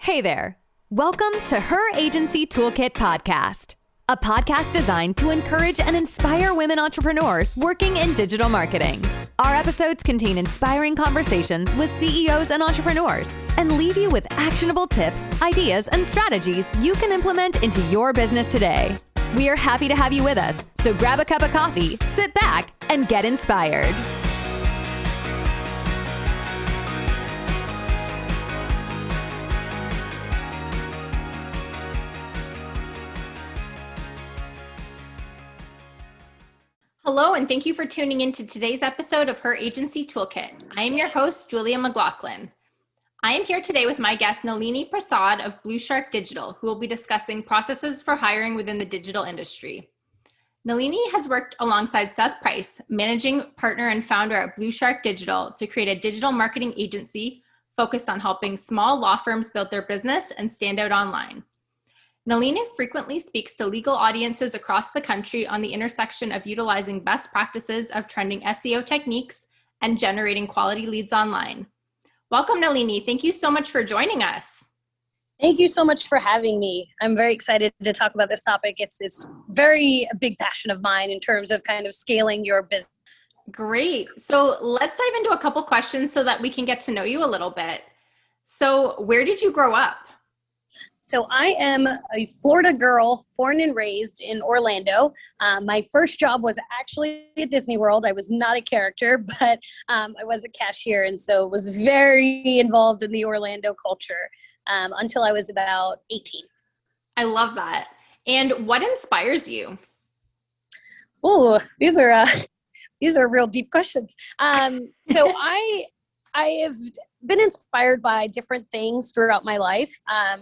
Hey there. Welcome to Her Agency Toolkit Podcast, a podcast designed to encourage and inspire women entrepreneurs working in digital marketing. Our episodes contain inspiring conversations with CEOs and entrepreneurs and leave you with actionable tips, ideas, and strategies you can implement into your business today. We are happy to have you with us, so grab a cup of coffee, sit back, and get inspired. Hello, and thank you for tuning in to today's episode of Her Agency Toolkit. I am your host, Julia McLaughlin. I am here today with my guest, Nalini Prasad of Blue Shark Digital, who will be discussing processes for hiring within the digital industry. Nalini has worked alongside Seth Price, managing partner and founder at Blue Shark Digital, to create a digital marketing agency focused on helping small law firms build their business and stand out online. Nalini frequently speaks to legal audiences across the country on the intersection of utilizing best practices of trending SEO techniques and generating quality leads online. Welcome, Nalini. Thank you so much for joining us. Thank you so much for having me. I'm very excited to talk about this topic. It's very a big passion of mine in terms of kind of scaling your business. Great. So let's dive into a couple questions so that we can get to know you a little bit. So where did you grow up? So I am a Florida girl, born and raised in Orlando. My first job was actually at Disney World. I was not a character, but I was a cashier, and so was very involved in the Orlando culture until I was about 18. I love that. And what inspires you? Oh, these are real deep questions. So I have been inspired by different things throughout my life.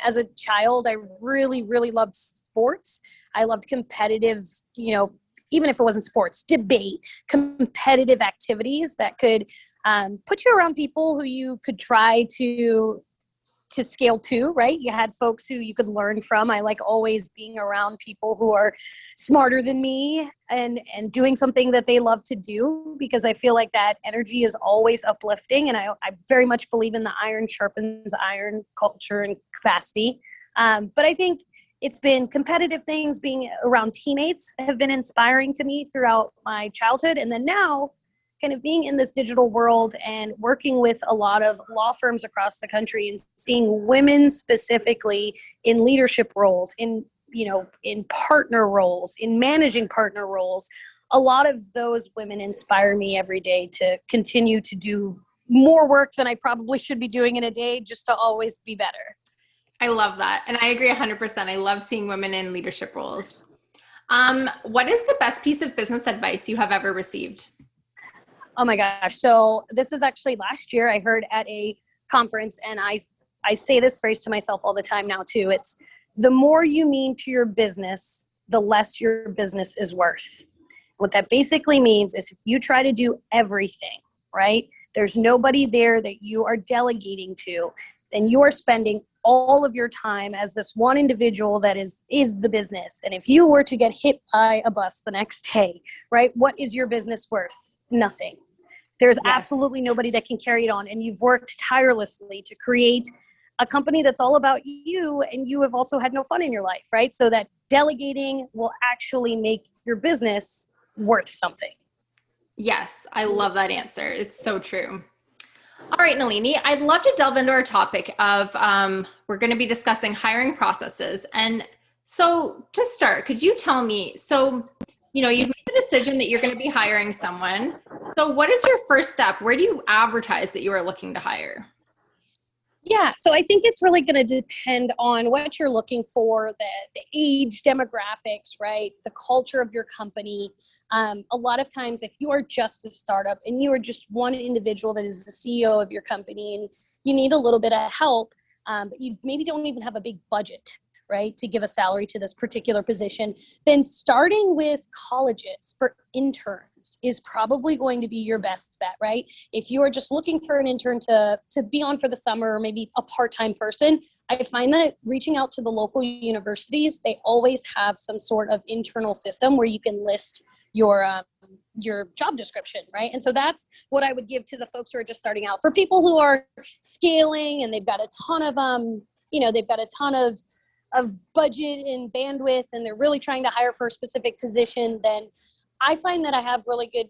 As a child, I really, really loved sports. I loved competitive, even if it wasn't sports, debate, competitive activities that could put you around people who you could try to scale to, right? You had folks who you could learn from. I like always being around people who are smarter than me and doing something that they love to do, because I feel like that energy is always uplifting. And I very much believe in the iron sharpens iron culture and capacity. But I think it's been competitive things, being around teammates have been inspiring to me throughout my childhood. And then now, kind of being in this digital world and working with a lot of law firms across the country and seeing women specifically in leadership roles, in partner roles, in managing partner roles, a lot of those women inspire me every day to continue to do more work than I probably should be doing in a day, just to always be better. I love that. And I agree 100%. I love seeing women in leadership roles. What is the best piece of business advice you have ever received? Oh my gosh. So this is actually last year I heard at a conference, and I say this phrase to myself all the time now too. It's the more you mean to your business, the less your business is worth. What that basically means is if you try to do everything, right? There's nobody there that you are delegating to, then you are spending all of your time as this one individual that is the business. And if you were to get hit by a bus the next day, right? What is your business worth? Nothing. There's absolutely nobody that can carry it on. And you've worked tirelessly to create a company that's all about you, and you have also had no fun in your life, right? So that delegating will actually make your business worth something. Yes, I love that answer. It's so true. All right, Nalini, I'd love to delve into our topic of, we're going to be discussing hiring processes. And so to start, could you tell me, you've made the decision that you're going to be hiring someone. So what is your first step? Where do you advertise that you are looking to hire? Yeah, so I think it's really going to depend on what you're looking for, the age demographics, right? The culture of your company. A lot of times, if you are just a startup and you are just one individual that is the CEO of your company and you need a little bit of help, but you maybe don't even have a big budget, right, to give a salary to this particular position, then starting with colleges for interns is probably going to be your best bet, right? If you are just looking for an intern to be on for the summer, or maybe a part-time person, I find that reaching out to the local universities, they always have some sort of internal system where you can list your job description, right? And so that's what I would give to the folks who are just starting out. For people who are scaling and they've got a ton of they've got a ton of budget and bandwidth and they're really trying to hire for a specific position, then I find that I have really good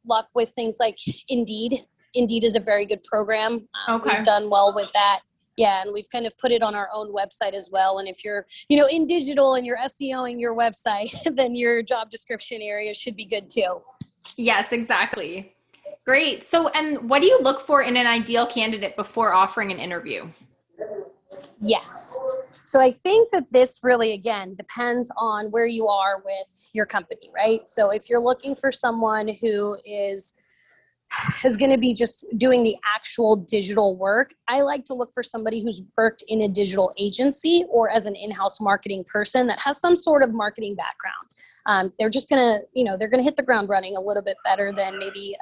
luck with things like Indeed. Indeed is a very good program. Okay. We've done well with that. Yeah, and we've kind of put it on our own website as well. And if you're, in digital and you're SEOing your website, then your job description area should be good too. Yes, exactly. Great. So, and what do you look for in an ideal candidate before offering an interview? Yes. So I think that this really, again, depends on where you are with your company, right? So if you're looking for someone who is going to be just doing the actual digital work, I like to look for somebody who's worked in a digital agency or as an in-house marketing person that has some sort of marketing background. They're just going to, they're going to hit the ground running a little bit better than maybe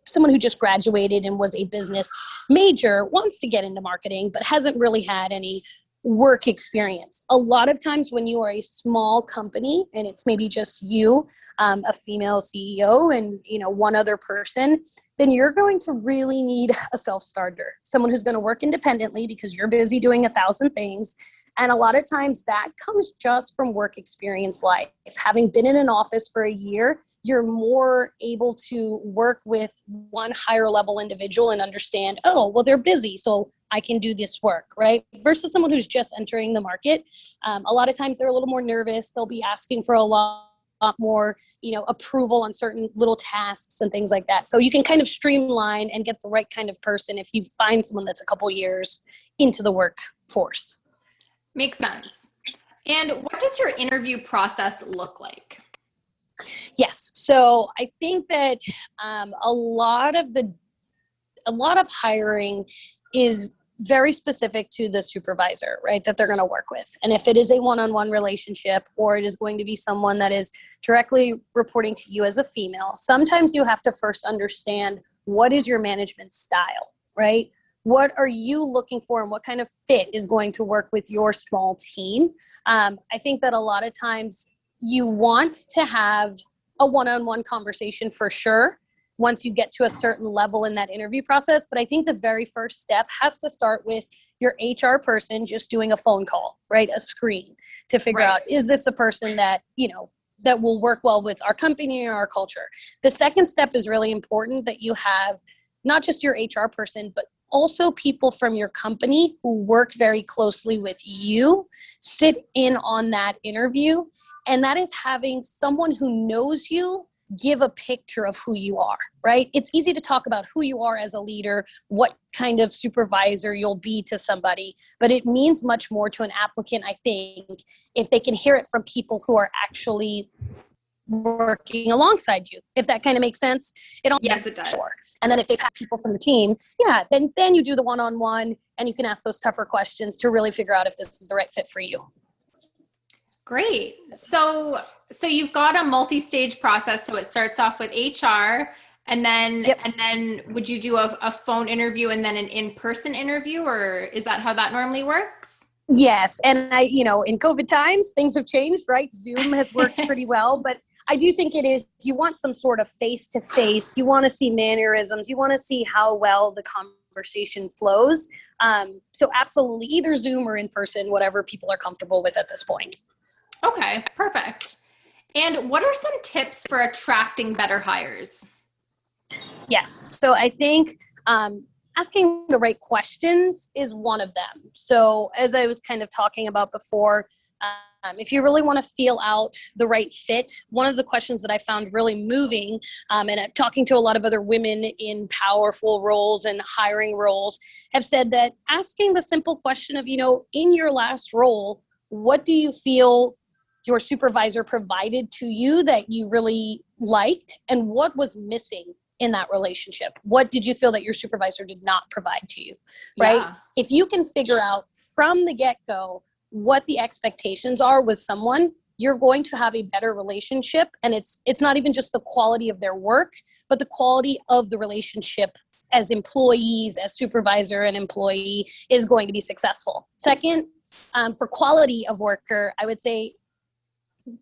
someone who just graduated and was a business major, wants to get into marketing, but hasn't really had any work experience. A lot of times when you are a small company and it's maybe just you, a female CEO and, one other person, then you're going to really need a self-starter, someone who's going to work independently because you're busy doing 1,000 things. And a lot of times that comes just from work experience life. Having been in an office for a year, you're more able to work with one higher level individual and understand, oh, well, they're busy, so I can do this work, right? Versus someone who's just entering the market. A lot of times they're a little more nervous. They'll be asking for a lot more, approval on certain little tasks and things like that. So you can kind of streamline and get the right kind of person if you find someone that's a couple years into the workforce. Makes sense. And what does your interview process look like? Yes. So I think that a lot of hiring is very specific to the supervisor, right, that they're going to work with. And if it is a one-on-one relationship or it is going to be someone that is directly reporting to you as a female, sometimes you have to first understand what is your management style, right? What are you looking for and what kind of fit is going to work with your small team? I think that a lot of times you want to have a one-on-one conversation for sure once you get to a certain level in that interview process. But I think the very first step has to start with your HR person just doing a phone call, right? A screen to figure out, is this a person that, that will work well with our company and our culture? The second step is really important, that you have not just your HR person, but also people from your company who work very closely with you sit in on that interview. And that is having someone who knows you give a picture of who you are, right? It's easy to talk about who you are as a leader, what kind of supervisor you'll be to somebody, but it means much more to an applicant, I think, if they can hear it from people who are actually working alongside you, if that kind of makes sense. Yes, it does. Sure. And then if they've had people from the team, then you do the one-on-one and you can ask those tougher questions to really figure out if this is the right fit for you. Great. So you've got a multi-stage process. So it starts off with HR and then would you do a phone interview and then an in-person interview, or is that how that normally works? Yes. And in COVID times, things have changed, right? Zoom has worked pretty well, but I do think you want some sort of face-to-face. You want to see mannerisms. You want to see how well the conversation flows. So absolutely, either Zoom or in person, whatever people are comfortable with at this point. Okay, perfect. And what are some tips for attracting better hires? Yes. So I think asking the right questions is one of them. So as I was kind of talking about before, if you really want to feel out the right fit, one of the questions that I found really moving, and I'm talking to a lot of other women in powerful roles and hiring roles, have said that asking the simple question of, in your last role, what do you feel your supervisor provided to you that you really liked, and what was missing in that relationship? What did you feel that your supervisor did not provide to you, right? Yeah. If you can figure out from the get-go what the expectations are with someone, you're going to have a better relationship. And it's not even just the quality of their work, but the quality of the relationship as employees, as supervisor and employee is going to be successful. Second, for quality of worker, I would say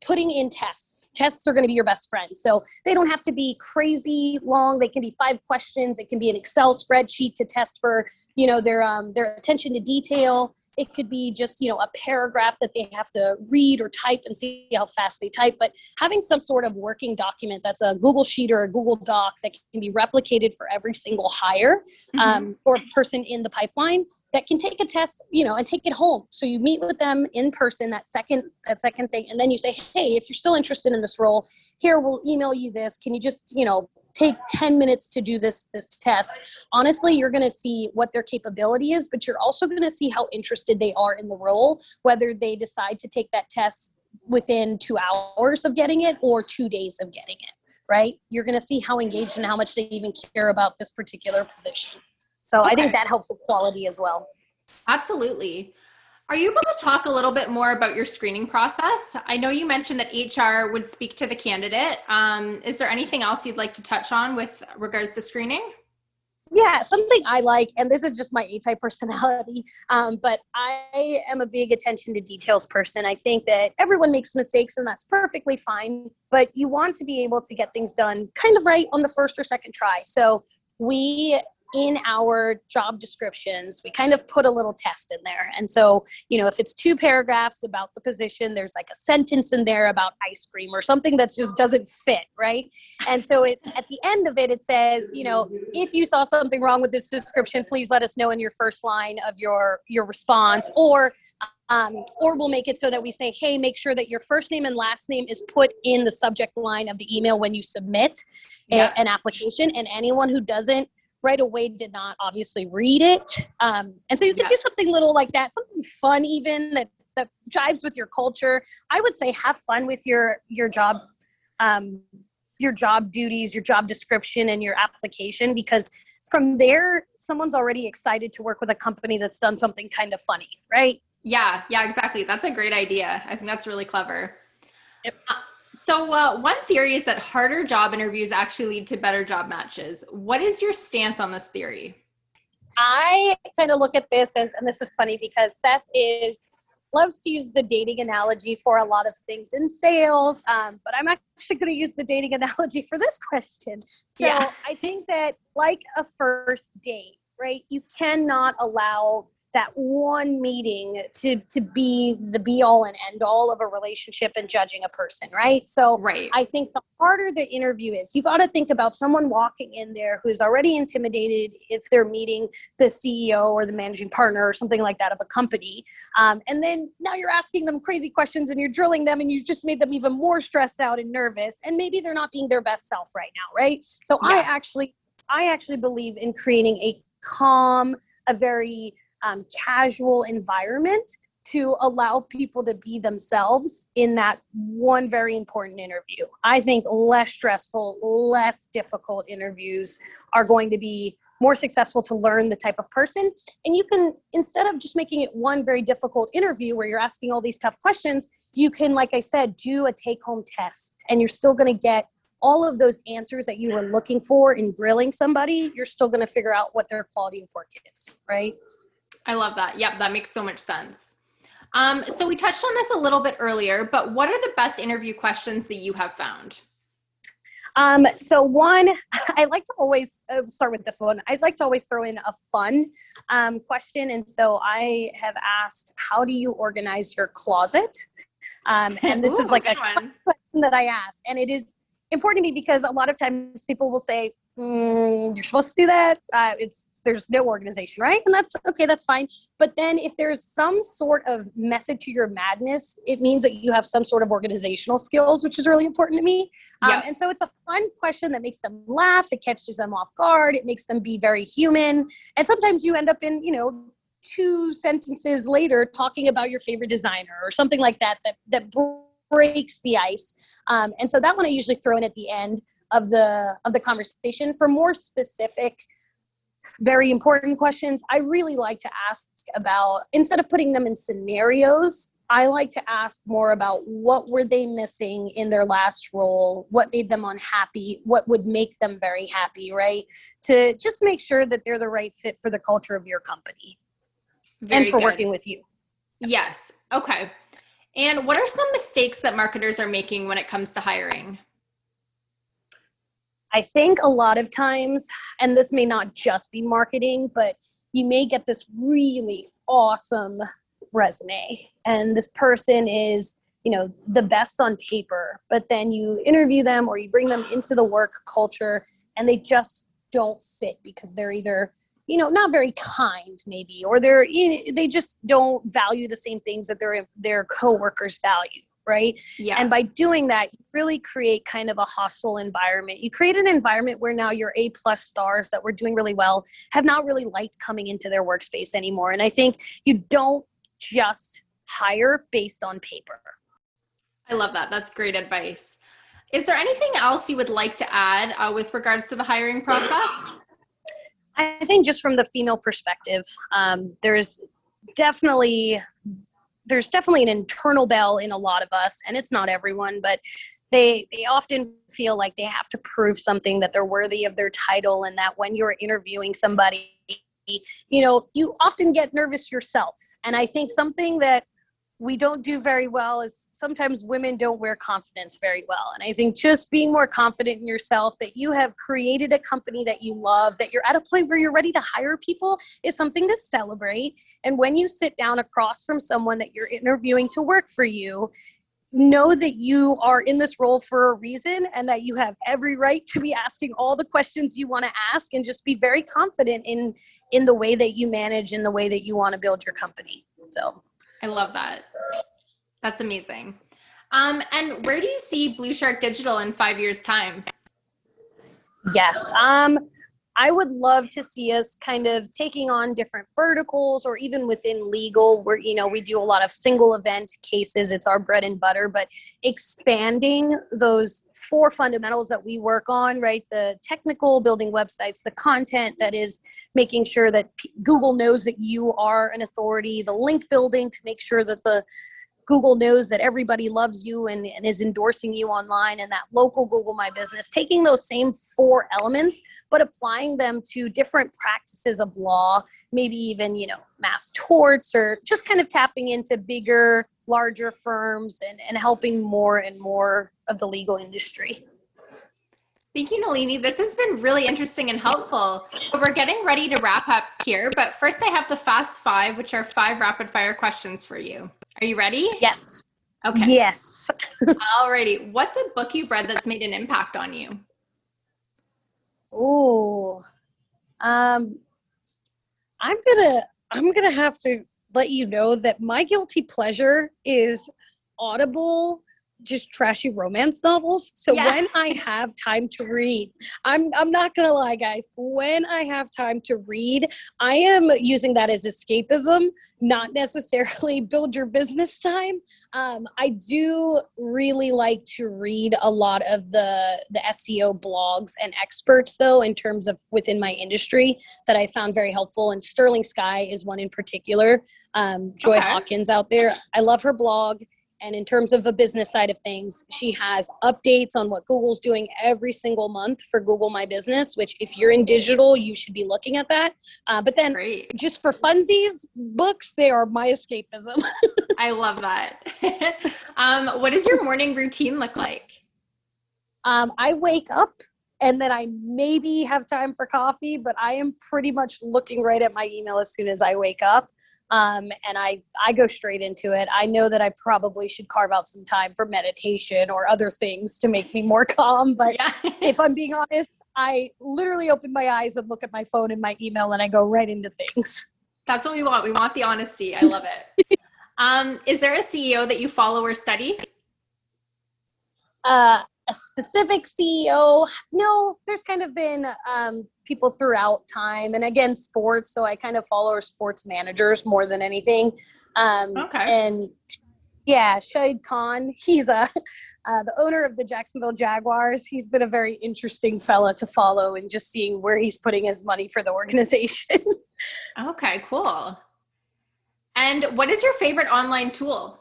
putting in tests. Tests are going to be your best friend. So they don't have to be crazy long. They can be 5 questions. It can be an Excel spreadsheet to test for, their attention to detail. It could be just, a paragraph that they have to read or type and see how fast they type. But having some sort of working document that's a Google Sheet or a Google Doc that can be replicated for every single hire or person in the pipeline that can take a test, and take it home. So you meet with them in person, that second thing. And then you say, hey, if you're still interested in this role, here, we'll email you this. Can you just, take 10 minutes to do this test? Honestly, you're going to see what their capability is, but you're also going to see how interested they are in the role, whether they decide to take that test within 2 hours of getting it or 2 days of getting it, right? You're going to see how engaged and how much they even care about this particular position. So I think that helps with quality as well. Absolutely. Are you able to talk a little bit more about your screening process? I know you mentioned that HR would speak to the candidate. Is there anything else you'd like to touch on with regards to screening? Yeah, something I like, and this is just my A-type personality, but I am a big attention to details person. I think that everyone makes mistakes, and that's perfectly fine, but you want to be able to get things done kind of right on the first or second try. So in our job descriptions, we kind of put a little test in there. And so, if it's 2 paragraphs about the position, there's like a sentence in there about ice cream or something that just doesn't fit, right? And so at the end of it, it says, if you saw something wrong with this description, please let us know in your first line of your response, or we'll make it so that we say, hey, make sure that your first name and last name is put in the subject line of the email when you submit an application. And anyone who doesn't right away did not obviously read it. And so you could do something little like that, something fun even that jives with your culture. I would say have fun with your job duties, your job description, and your application, because from there, someone's already excited to work with a company that's done something kind of funny, right? Yeah, exactly. That's a great idea. I think that's really clever. Yep. So one theory is that harder job interviews actually lead to better job matches. What is your stance on this theory? I kind of look at this as, and this is funny because Seth loves to use the dating analogy for a lot of things in sales, but I'm actually going to use the dating analogy for this question. So I think that like a first date, right, you cannot allow that one meeting to be the be all and end all of a relationship and judging a person, right? So I think the harder the interview is, you got to think about someone walking in there who's already intimidated if they're meeting the CEO or the managing partner or something like that of a company. And then now you're asking them crazy questions and you're drilling them and you've just made them even more stressed out and nervous. And maybe they're not being their best self right now, right? So I actually believe in creating a calm, a very casual environment to allow people to be themselves in that one very important interview. I think less stressful, less difficult interviews are going to be more successful to learn the type of person. And you can, instead of just making it one very difficult interview where you're asking all these tough questions, you can, like I said, do a take-home test, and you're still going to get all of those answers that you were looking for in grilling somebody. You're still going to figure out what their quality of work is, right? I love that. Yep, that makes so much sense. So we touched on this a little bit earlier, but what are the best interview questions that you have found? So one, I like to always start with this one. I'd like to always throw in a fun question. And so I have asked, how do you organize your closet? And this is like a question that I ask. And it is important to me because a lot of times people will say, you're supposed to do that. There's no organization, right? And that's okay, that's fine. But then if there's some sort of method to your madness, it means that you have some sort of organizational skills, which is really important to me. And so it's a fun question that makes them laugh. It catches them off guard. It makes them be very human. And sometimes you end up in, 2 sentences later talking about your favorite designer or something like that breaks the ice. And so that one I usually throw in at the end of the conversation. For more specific, very important questions, I really like to ask about, instead of putting them in scenarios, I like to ask more about what were they missing in their last role, what made them unhappy, what would make them very happy, right? To just make sure that they're the right fit for the culture of your company and for working with you. Yes. Okay. And what are some mistakes that marketers are making when it comes to hiring? I think a lot of times, and this may not just be marketing, but you may get this really awesome resume and this person is, the best on paper, but then you interview them or you bring them into the work culture and they just don't fit because they're either, not very kind maybe, or they just don't value the same things that their coworkers value. Right. Yeah. And by doing that, you really create kind of a hostile environment. You create an environment where now your A+ stars that were doing really well have not really liked coming into their workspace anymore. And I think you don't just hire based on paper. I love that. That's great advice. Is there anything else you would like to add with regards to the hiring process? I think just from the female perspective, there's definitely an internal bell in a lot of us, and it's not everyone, but they often feel like they have to prove something, that they're worthy of their title, and that when you're interviewing somebody, you often get nervous yourself. And I think something that we don't do very well is sometimes women don't wear confidence very well. And I think just being more confident in yourself, that you have created a company that you love, that you're at a point where you're ready to hire people, is something to celebrate. And when you sit down across from someone that you're interviewing to work for you, know that you are in this role for a reason and that you have every right to be asking all the questions you want to ask, and just be very confident in the way that you manage and the way that you want to build your company. So I love that. That's amazing. And where do you see Blue Shark Digital in 5 years' time? Yes. I would love to see us kind of taking on different verticals, or even within legal where, we do a lot of single event cases. It's our bread and butter, but expanding those 4 fundamentals that we work on, right? The technical, building websites, the content that is making sure that Google knows that you are an authority, the link building to make sure that the Google knows that everybody loves you and is endorsing you online, and that local Google My Business, taking those same 4 elements, but applying them to different practices of law, maybe even, mass torts, or just kind of tapping into bigger, larger firms and helping more and more of the legal industry. Thank you, Nalini. This has been really interesting and helpful. So we're getting ready to wrap up here, but first I have the Fast 5, which are 5 rapid fire questions for you. Are you ready? Yes. Okay. Yes. Alrighty. What's a book you've read that's made an impact on you? Oh, I'm gonna have to let you know that my guilty pleasure is Audible, just trashy romance novels. So when I have time to read, I'm not gonna lie, guys, when I have time to read, I am using that as escapism, not necessarily build your business time. I do really like to read a lot of the SEO blogs and experts, though, in terms of within my industry, that I found very helpful. And Sterling Sky is one in particular. Joy Hawkins out there. I love her blog. And in terms of the business side of things, she has updates on what Google's doing every single month for Google My Business, which if you're in digital, you should be looking at that. But then just for funsies, books, they are my escapism. I love that. What does your morning routine look like? I wake up and then I maybe have time for coffee, but I am pretty much looking right at my email as soon as I wake up. And I go straight into it. I know that I probably should carve out some time for meditation or other things to make me more calm. But if I'm being honest, I literally open my eyes and look at my phone and my email and I go right into things. That's what we want. We want the honesty. I love it. Is there a CEO that you follow or study? A specific CEO? No, there's kind of been people throughout time, and again, sports. So I kind of follow sports managers more than anything. And yeah, Shahid Khan, he's the owner of the Jacksonville Jaguars. He's been a very interesting fella to follow, and just seeing where he's putting his money for the organization. Okay, cool. And what is your favorite online tool?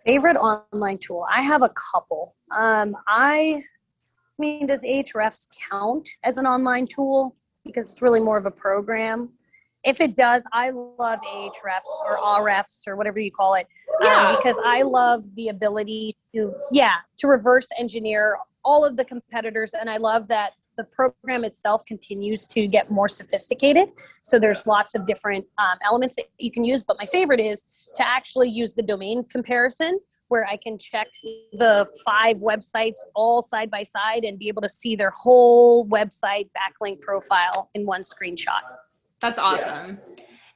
Favorite online tool? I have a couple. I mean, does Ahrefs count as an online tool? Because it's really more of a program. If it does, I love Ahrefs or Ahrefs or whatever you call it, because I love the ability to reverse engineer all of the competitors. And I love that the program itself continues to get more sophisticated. So there's lots of different elements that you can use. But my favorite is to actually use the domain comparison, where I can check the 5 websites all side by side and be able to see their whole website backlink profile in one screenshot. That's awesome.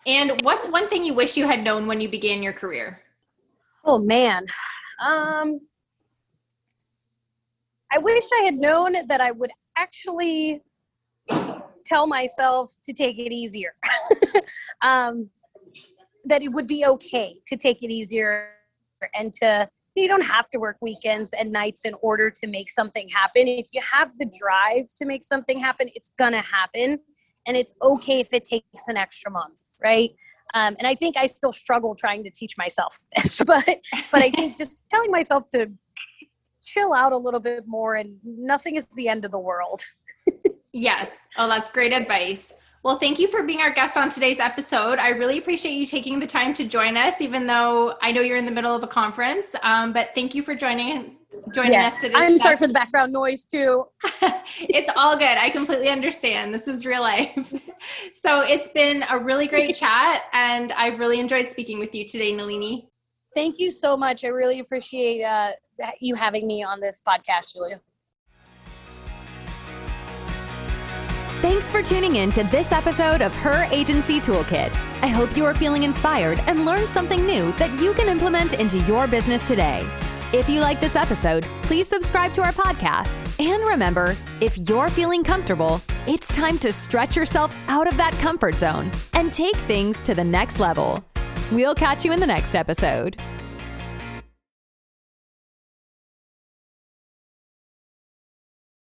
And what's one thing you wish you had known when you began your career? Oh man. I wish I had known that I would actually tell myself to take it easier. That it would be okay to take it easier, and you don't have to work weekends and nights in order to make something happen. If you have the drive to make something happen, it's gonna happen. And it's okay if it takes an extra month, right? And I think I still struggle trying to teach myself this, but I think just telling myself to chill out a little bit more, and nothing is the end of the world. Yes. Oh, that's great advice. Well, thank you for being our guest on today's episode. I really appreciate you taking the time to join us, even though I know you're in the middle of a conference. But thank you for joining us today. I'm sorry for the background noise too. It's all good. I completely understand. This is real life. So it's been a really great chat, and I've really enjoyed speaking with you today, Nalini. Thank you so much. I really appreciate you having me on this podcast, Julia. Thanks for tuning in to this episode of Her Agency Toolkit. I hope you are feeling inspired and learned something new that you can implement into your business today. If you like this episode, please subscribe to our podcast. And remember, if you're feeling comfortable, it's time to stretch yourself out of that comfort zone and take things to the next level. We'll catch you in the next episode.